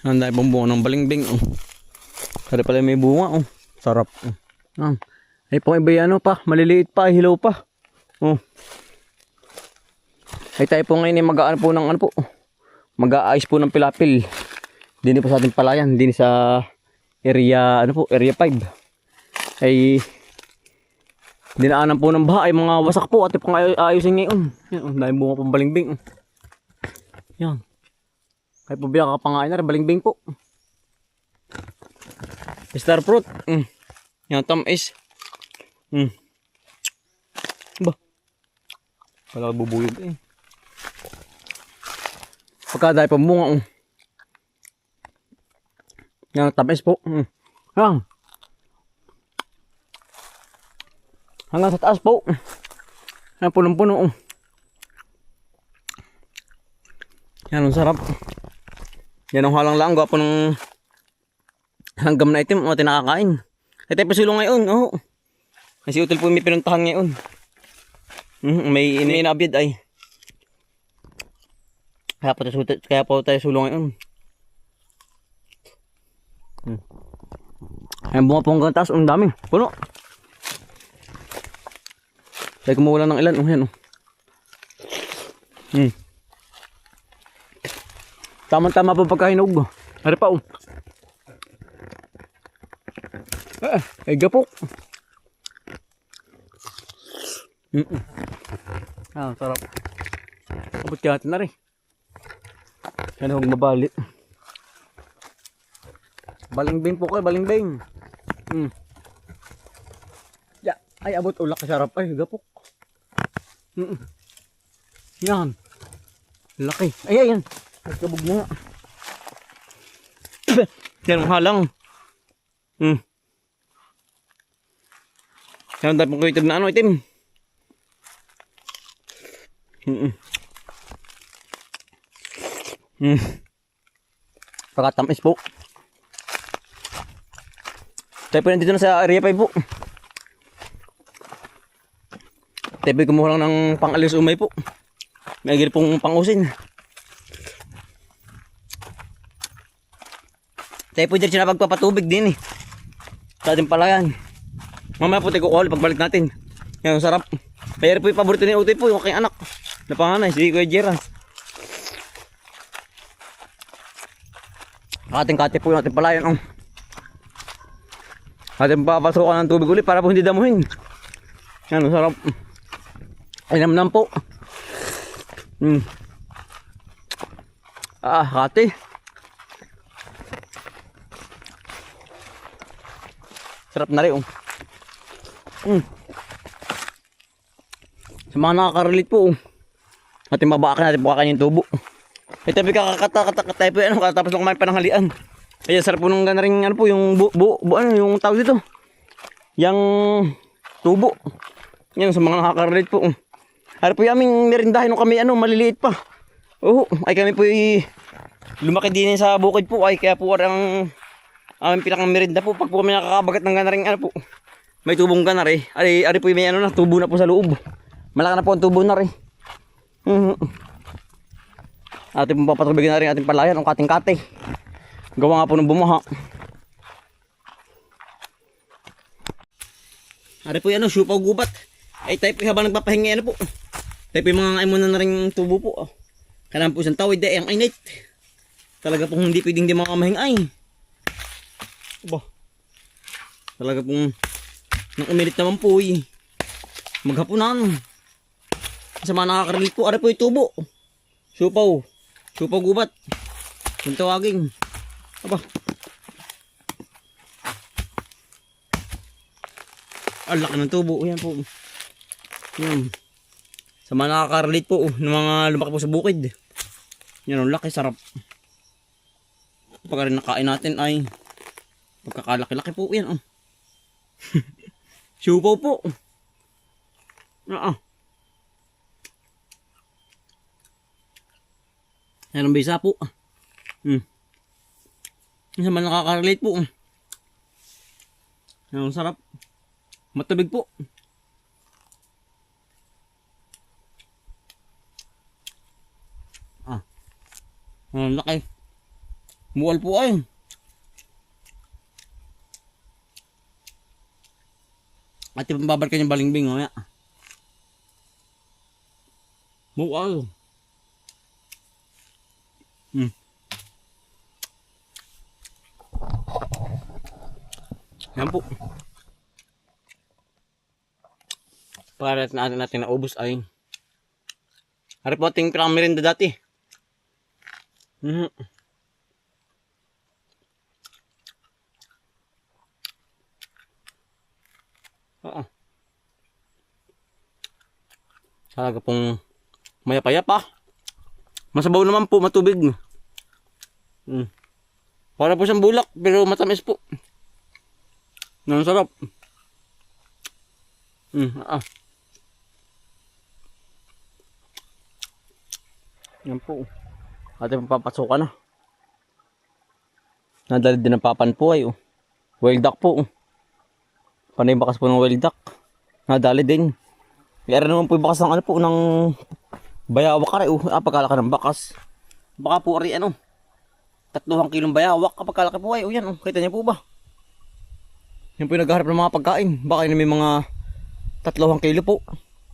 Ang dahil pong bunga ng balingbing. Oh. Sari pala may bunga. Oh. Sarap. Oh. Ay pong iba ano pa. Maliliit pa. Hilaw pa. Oh. Ay tayo po ngayon mag-aano po ng ano po. Mag-aayos po ng pilapil. Dini po sa ating palayan. Dini sa area ano po. Area 5. Ay dinaanan po ng baha. Ay mga wasak po. At pong ayusin ngayon. Yan. Oh. Dahil bunga pong balingbing. Oh. Yan. Kaya po bilang kapangain na rin, balingbing po. Star fruit. Yan, tamis. Ba? Wala bubuyog eh. Pagka dahil pamunga. Yan, tamis po. Yan. Hanggang sa taas po. Yan, punong-puno. Yan, ang sarap. Yan ang halang lang. Gwapo ng hanggam na itim. O, tinakakain. Ay tayo pasulong ngayon. Oh. Kasi util po may pinuntahan ngayon. May inabid ay. Kaya po tayo sulong ngayon. Ayan bunga po hanggang taas. Ang dami. Puno. Tayo kumuha ng ilan. Yan. Tama-tama po pagkahinog. Hari pa. Ay gapok. Sarap. Abot kaya natin na rin. Yan huwag mabalit. Balingbing po kayo, balingbing. Yeah. Ay abot ulak kasarap. Ay gapok. Yan. Laki. Ay ayan. Nagkabog na nga. Yan ang halang. Yan ang dapong kayo na ano itim. Pagkatamis po. Tayo po nandito na sa area 5 po. Tayo po kumuha lang ng pang-alis umay po. May agil pong pang-usin. Tayo po dyan siya na pagpapatubig din eh. Sa ating palayan. Mamaya po tayo kukuhol pagbalik natin. Yan ang sarap. Kaya po yung paborito ni Utoy po yung aking anak. Na panganay si Kuya Gerald. Ating kate po yung ating palayan. Ating papasukan ng tubig ulit para po hindi damuhin. Yan ang sarap. Ay namnam po. Kate. Sarap na rin. Sa mga nakaka-relate po. Ating mabakan natin po kakain yung tubo. Ito po kakakata tayo po yan. Katapos ng kumain pananghalian. Ayan sarap po nung gana rin ano po yung ano yung tawag dito. Yung tubo. Yan sa mga nakaka-relate po. Ano po yung aming merindahin nung kami ano maliliit pa. Ay kami po lumaki din sa bukid po. Ay kaya po ang aming pinakang merinda po. Pag po kami nakakabagat ng gana rin ano po. May tubong ganar eh. Ari po may ano na, tubo na po sa loob. Malaki na po ang tubo na rin. Ating pong papatubigin na rin ating palayan, ang kating-kate. Gawa nga po ng bumaha. Ari po yan, siupaw gubat. Ay tayo po habang nagpapahinga ano po. Tayo po yung mga ngayon na rin tubo po. Kailangan po isang tawid ay ang init. Talaga pong hindi pwedeng di mga mahingay. Talaga pong nang umilit naman po maghapunan. Sa mga nakakarinig po, ari po yung tubo. Supaw gubat. Kung tawagin. Ang laki ng tubo. Yan po. Yan. Sa mga nakakarinig po, ng mga lumaki po sa bukid. Yan ang laki, sarap. Pagka rin nakain natin ay pagkakalaki-laki po yan. Supaw po. Yan ang bisa po. Isa man nakaka-relate po. Yan ang sarap. Matubig po. Ang laki. Mual po ay. At babalikan yung balingbing mamaya. Mual. Yan po. Para natin naubos ay. Hari po ating pinakamerenda dati. Oo. Talaga pong maya-paya pa. Masabaw naman po, matubig. Para po siyang bulak, pero matamis po. Ang sarap. Yan po. Ating papasukan na. Nadali din ang papan po ay. Wild duck po. Panay bakas po ng wild duck. Nadali din. Kaya naman po yung bakas ng ano po, ng bayawak ka rin. Pagkalaki ng bakas. Baka po rin 3 kilong bayawak. Pagkalaki po ay. Yan. Kita niyo po ba? Yan po yung naghaharap ng mga pagkain. Baka yun may mga 3 kilo po.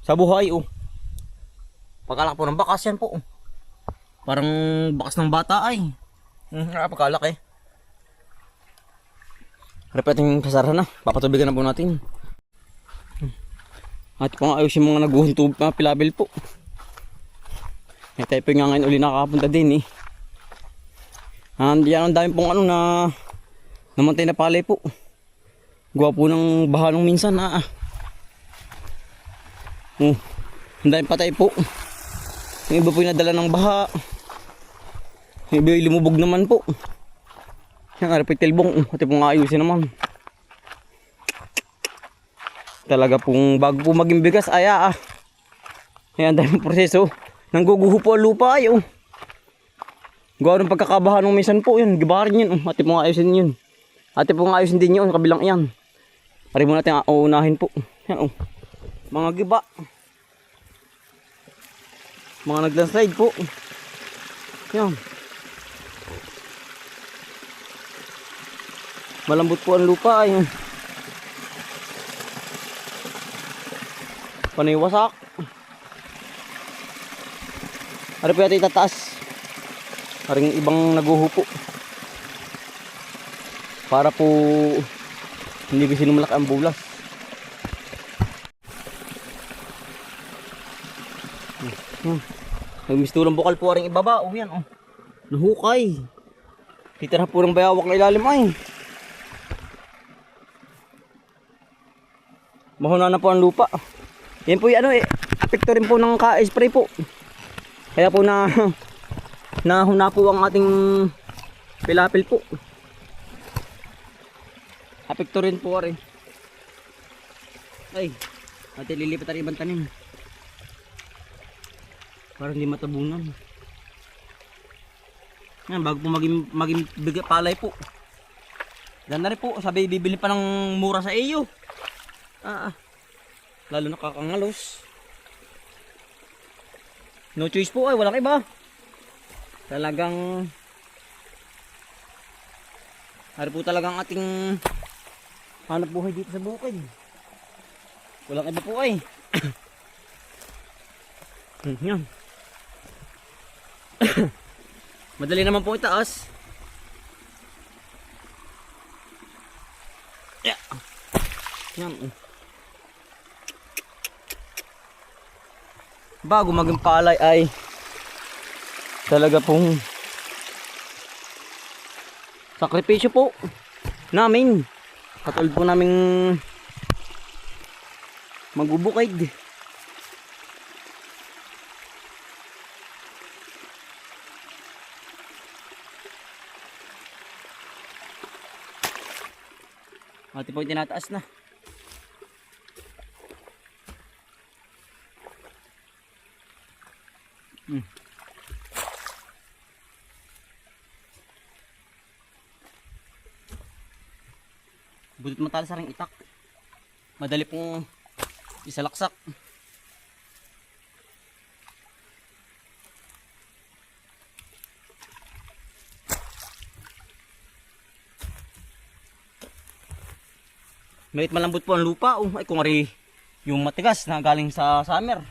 Sa buhay pagkalaki po ng bakas yan po. Parang bakas ng bata ay. Pagkalaki. Harap natin kasara na. Papatubigan na po natin. At kung ayos yung mga naguhuntub pilabil po. Tayo po nga ngayon uli nakakapunta din Yan ang dami pong na namantay na palay po. Gawa po ng baha nung minsan ang dami patay po. Yung iba po yung nadala ng baha. Yung iba yung lumubog naman po. Yan arapit tilbong. Pati pong ayusin naman. Talaga pong bago po maging bigas Ayan dahil proseso. Nangguguho po ang lupa ay gawa ng pagkakabaha nung minsan po yun. Gibaharin yun Pati pong ayusin yun. Pati pong ayusin din yun. Kabilang yan. Pari mo natin uunahin po. Yan mga giba. Mga naglandslide po. Yan. Malambot po ang lupa ay. Panay wasak. Ano po natin itataas? Haring ibang naguho po. Para po hindi kasi lumalaki ang bulas. Nagmistulang bukal po rin ibaba. Yan nahukay. Titira po ng bayawak na ilalim ay. Mahuna na po ang lupa. Yan po yung apekto rin po ng ka-spray po. Kaya po nahuna po ang ating pilapil po. Apekto rin po rin. Ay, natin lilipat ang ibang tanim. Para hindi matabunan. Yan, bago po maging palay po. Ganda rin po, sabi bibili pa ng mura sa iyo. Lalo nakakangalos. No choice po ay, walang iba. Talagang hari po talagang ating hanap buhay dito sa bukid. Walang iba po ay. Yan. Madali naman po itaas. Yan. Bago maging palay ay talaga pong sakripisyo po namin. Katulad po naming magbubukid. Ati po tinataas na. Butit matalas sa ring itak. Madali pong isalaksak. Maliit malambot po ang lupa. Oh. Ay kung ari yung matigas na galing sa summer.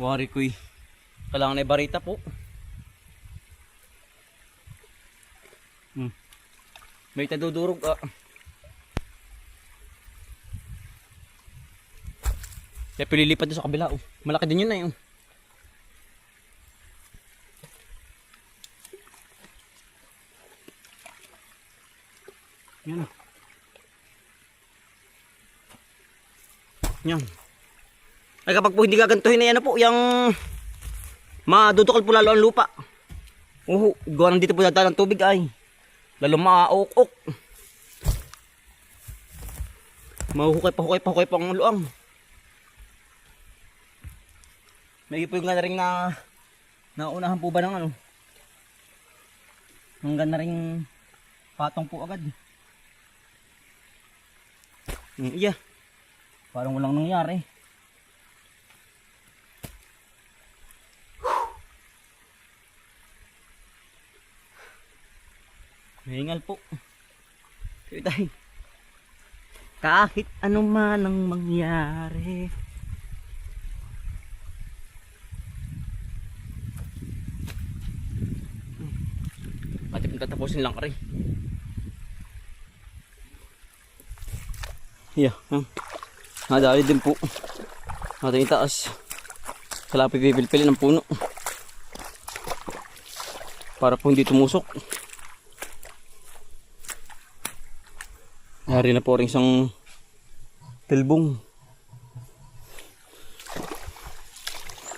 Wari ko'y kailangan na ibarita po. May tadudurog. Kaya pililipat doon sa kabila. Oh. Malaki din yun na yun. Yan. Yan. Ay kapag po hindi gagantuhin na yan po, yung madudukal po lalo ang lupa. Gawa nang dito po dadaan ng tubig ay. Lalo maaok-ok. Mahuhukay pa ang luang. May po yung gana rin na naunahan po ba ng ano? Hanggang na rin patong po agad. Iya. Parang walang nangyari. Mahingal po. Tayo. Kahit ano man ang mangyari. Pati pong tatapusin lang kari. Yeah. Nadali din po. Natin itaas. Kalapi pipilpili ng puno. Para po hindi tumusok. Nari na po rin isang tilbong.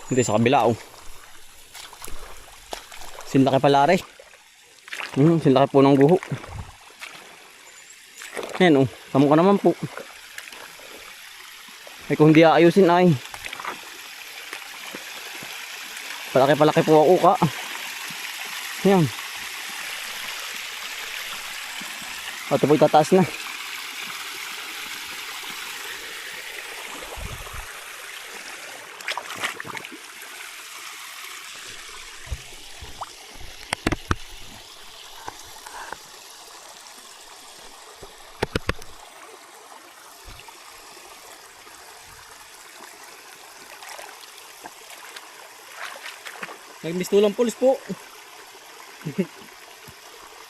Hindi sa kabila oh. Sinlaki pala rin. Sinlaki po ng guho. Ayan oh. Tamo ka naman po. Ay kung hindi aayusin ay. Palaki po ako ka. Ayan. Ito po itataas na. Nagmistulang puls po.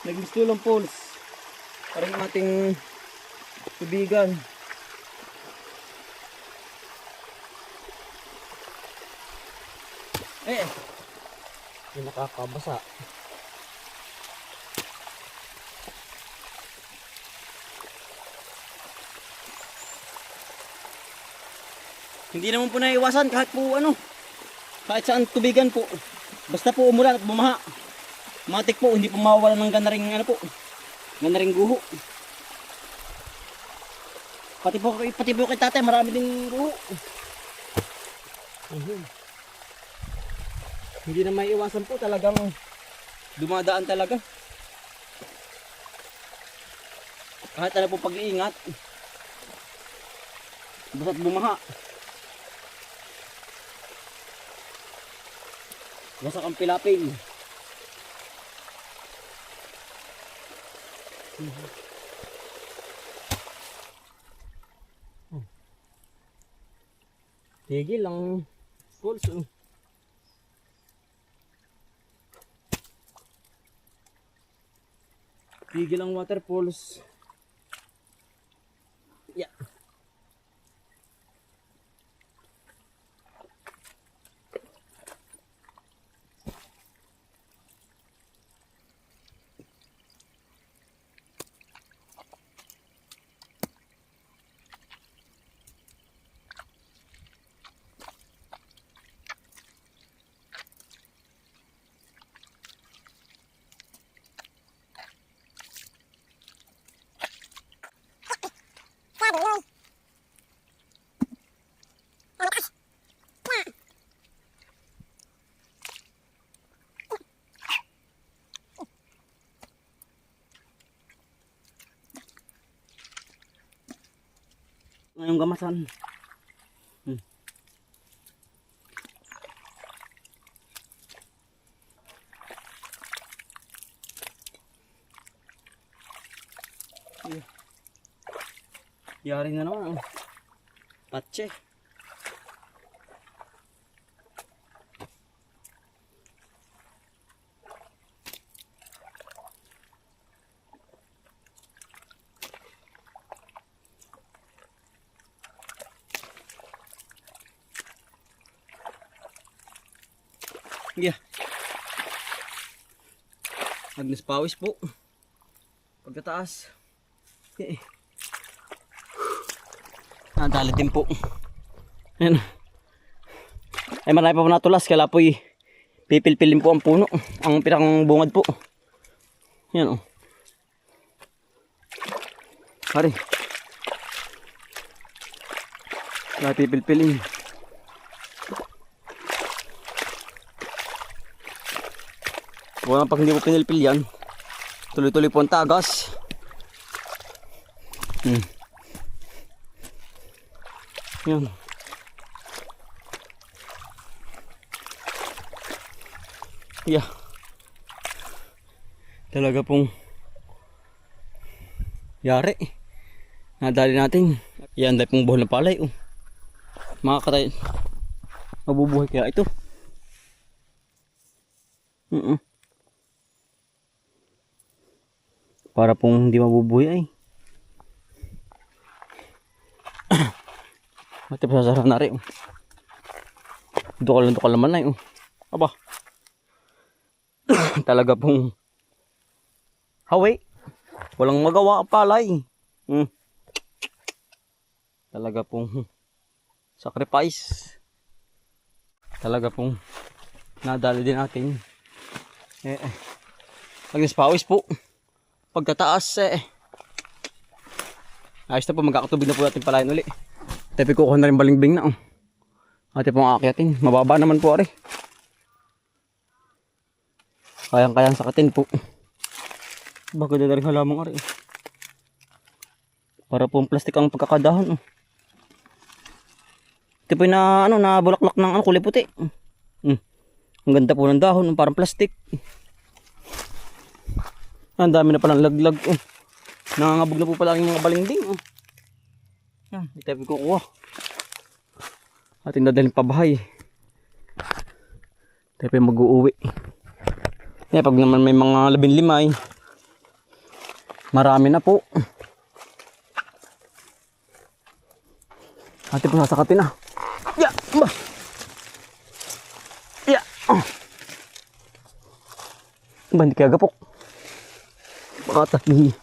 Nagmistulang puls. Parang ating tubigan. Yung nakakabasa. Hindi naman po naiwasan kahit po ano. Kahit saan tubigan po. Basta po umulan at bumaha. Matik po, hindi po mawawala ng ganaring ano po. Ganaring guho. Pati po kay tatay, marami ding guho. Hindi na maiiwasan po, talagang dumadaan talaga. Kahit ano po pag-iingat. Basta't bumaha. Wasak ang pilapil. Tigil ang pulse. Tigil ang water pulse. Yeah. Ngayong gamasan. Yari na naman. Oh. Patse. Yeah. Agnes pawis po. Pagkataas. Okay. Nadali din po. Ayan. Ay marami pa po natulas. Kaya po pipilpilin po ang puno. Ang pirang bungad po. Ayan o. Hari. Kaya pipilpilin. Wala pag hindi mo pinilpil yan. Tuloy-tuloy po ang tagas. Yan. Yeah. Talaga pong yari. Nadali natin. Yan, dahil pong buhol na palay. Makakatay. Mabubuhay kaya ito. Para pong hindi mabubuhay ay. Mati pa sasarap na rin. Dukal naman na yun. Aba. Talaga pong hawi. Walang magawa ang palay. Talaga pong sacrifice. Talaga pong nadali din natin. Agnes pawis po. Pagkataas ayos na po, magkakatubig na po natin palayan uli. Tepi kukuha na rin balingbing na. Ate pong aakyatin. Mababa naman po ari. Kayang-kayang sakatin po. Bago na rin halamang ari. Para pong plastic ang pagkakadahon. Ito po na bulaklak ng kulay puti. Ang ganda po ng dahon, parang plastic. Ang dami na palang laglag. Nangangabog na po pala yung mga balingbing. Yan, ito po kukuha. Ating dadalhin pabahay. Ito po yung mag-uuwi. Yan, pag naman may mga 15 ay marami na po. Ate po sasakatin na. Yeah! Yeah! Ba, hindi kaya gapok. Makataki.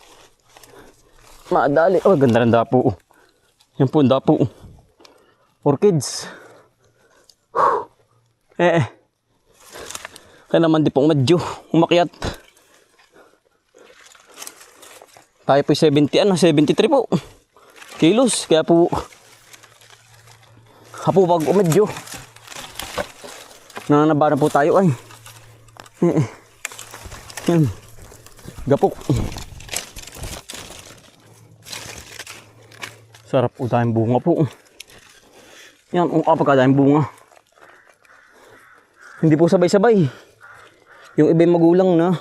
Madali. Oh, ganda ng dapo. Yan po ang dapo. Orchids. Kaya naman di pong medyo umakyat. Tayo po 73 po. Kilos. Kaya po hapubag o medyo. Nananaba na po tayo ay. Yan. Gapok. Sarap po tayong bunga po. Yan, kapag bunga. Hindi po sabay-sabay. Yung iba magulang na.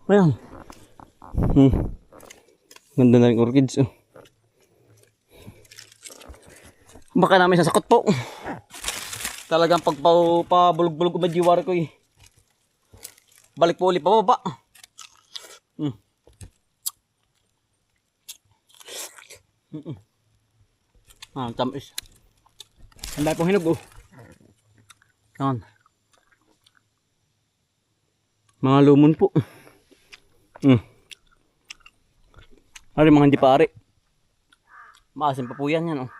Ayan. Ganda na rin orchids. Baka namin sasakot po. Talagang pagpabulog-bulog umadiwari ko eh. Balik po ulit pababa. Tamis. Ang dahil pong hinog Yan. Mga lumon po. Ari mga hindi pa ari. Maasim pa po yan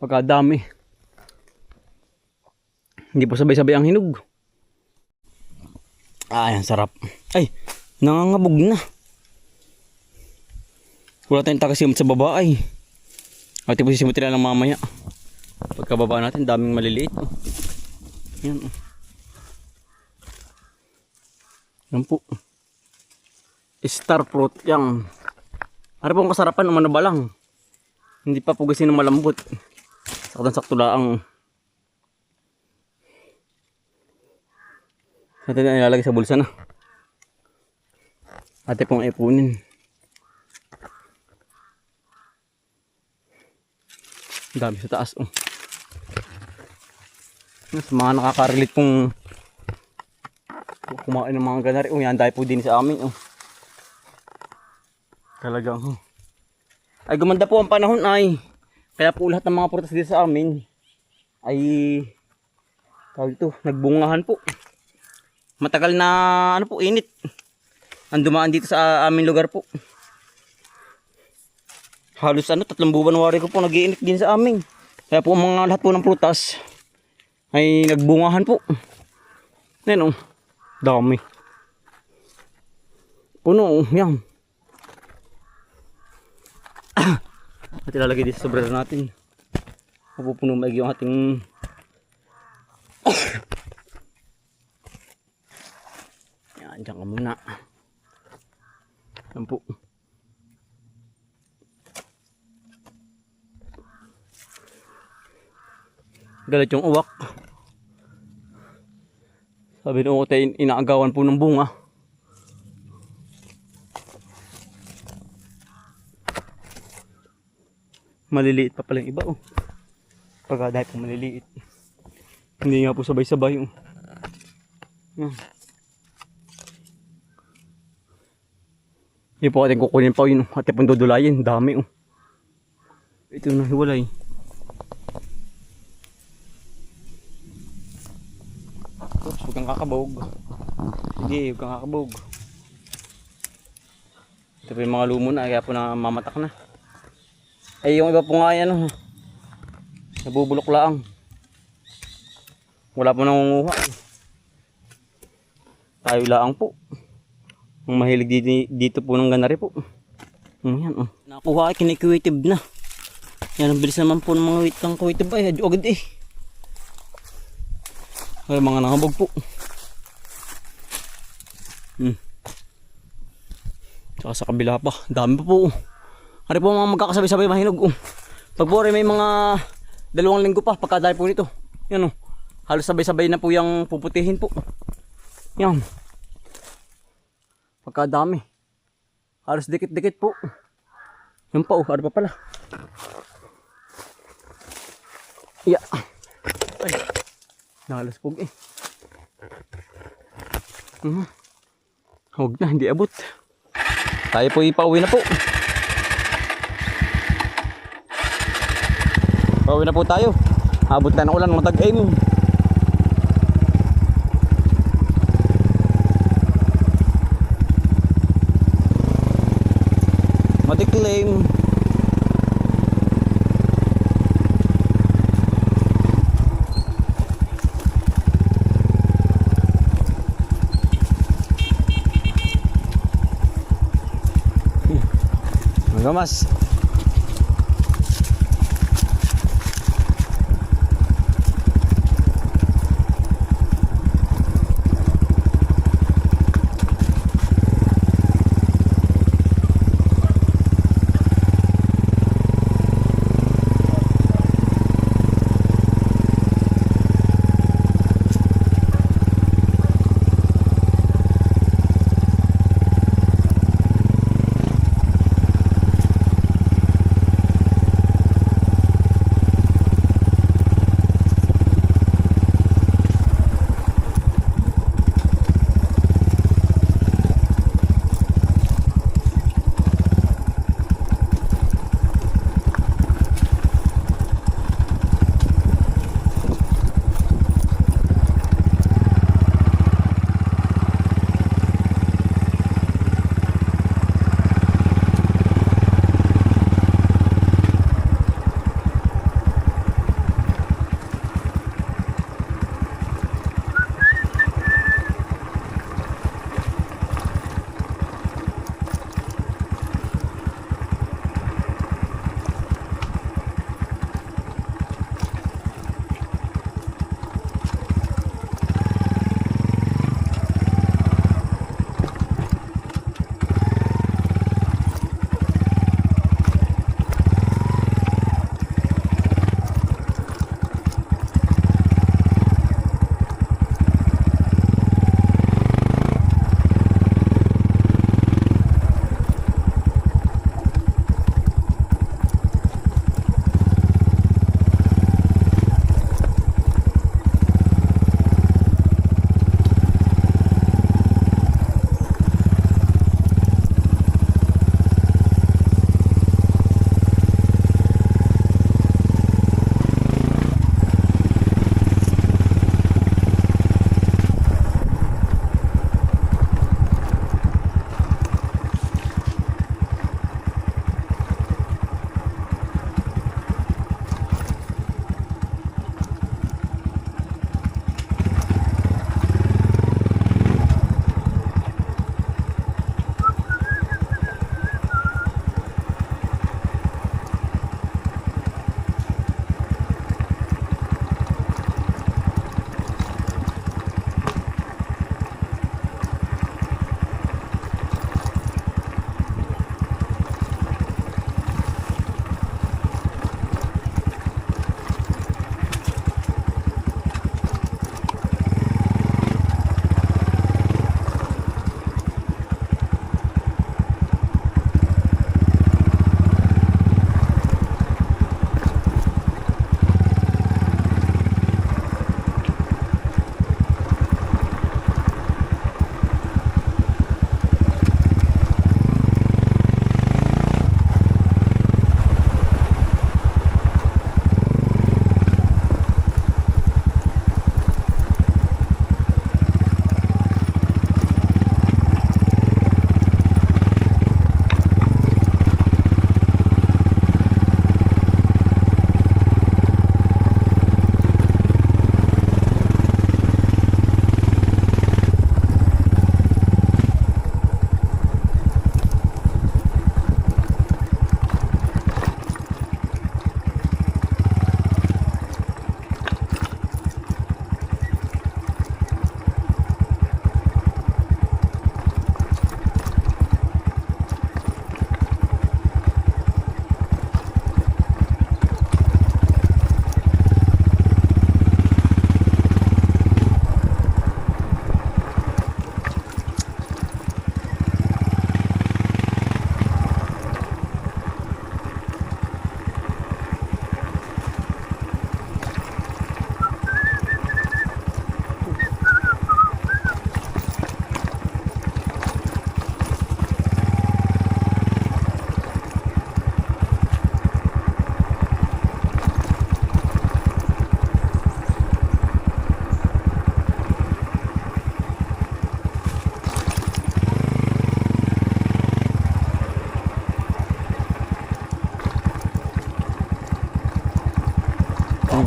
Pagkadami. Hindi po sabay-sabay ang hinog. Ayan, sarap. Ay, nangangabog na. Wala tayong takasimot sa baba ay. At po sisimot nila ng mamaya. Pagkababa natin, daming maliliit. Yan. Yan po. Star fruit. Yan. Ano pong kasarapan, umano ba lang? Hindi pa pugasin ng malambot. Saktan-sakto lang. Natin na ilalagay sa bulsa na. Ate pong ipunin. Ang dami sa taas. Oh. Sa mga nakaka-relate kung kumain ng mga ganari. Oh, yan dahil po din sa amin. Oh. Talagang. Oh. Ay gumanda po ang panahon ay. Kaya po lahat ng mga prutas dito sa amin ay tawag ito, nagbungahan po. Matagal na ano po, init. Ang dumaan dito sa aming lugar po. Halos 3 buwan wari ko po nag-iinit din sa amin. Kaya po mga lahat po ng prutas ay nagbungahan po. Yan oh. Dami. Puno oh. Yan. At ilalagay dito sa sobrero natin. Mapupuno maigi yung ating yan, dyan ka muna. Yan po. Galit yung uwak. Sabi nung tayo inaagawan po ng bunga. Maliliit pa pala yung iba oh. Pagka dahil po maliliit. Hindi nga po sabay-sabay oh. Hindi po ating kukunin pa yun. At yung dudulayin. Dami oh. Ito na hiwalay. Oops, huwag kang kakabog. Sige, huwag kang kakabog. Ito po yung mga lumo na. Kaya po na mamatak na. Ay yung iba po nga yan oh. Nabubulok lang. Wala po nangunguha. Tayo lang po. Ang mahilig dito po ng ganari po. Yan oh. Nakuha ay kinikuwitib na. Yan ang bilis naman po ng mga witang kuwitib ay. Agad eh. Ay mga nangabog po. Tsaka sa kabila pa. Dami pa po. Hari po mga magkakasabay-sabay mahinog. Pag po may mga 2 linggo pa pagkadali po nito. Yan o. Halos sabay-sabay na po yung puputihin po. Yan. Pagkadami. Halos dikit-dikit po. Yan pa o. Hari pa pala. Yeah. Ay. Nahalas po eh. Huwag na. Hindi abot. Tayo po ipauwi na po. Pauwi na po tayo. Abot na ng ulan, matag-aim. Matiklim. Magamas.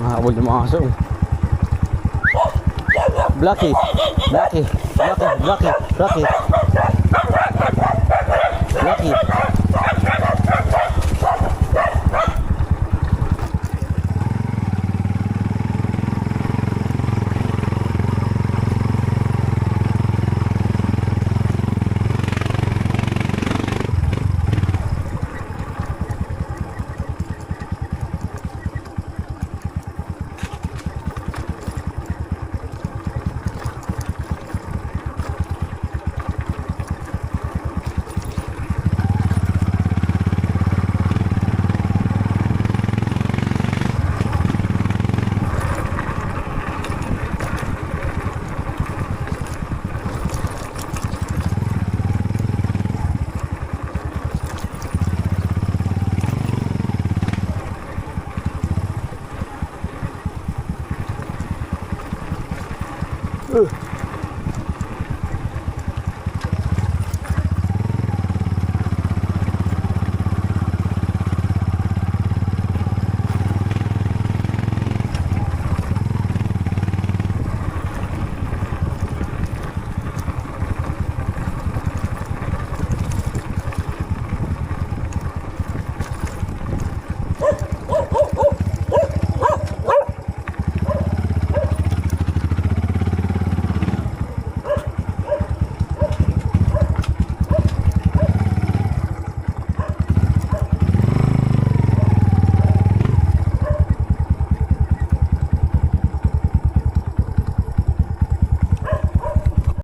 Habol yung mga aso. Blacky. Blacky. Blacky. Blacky. Blacky. Blacky.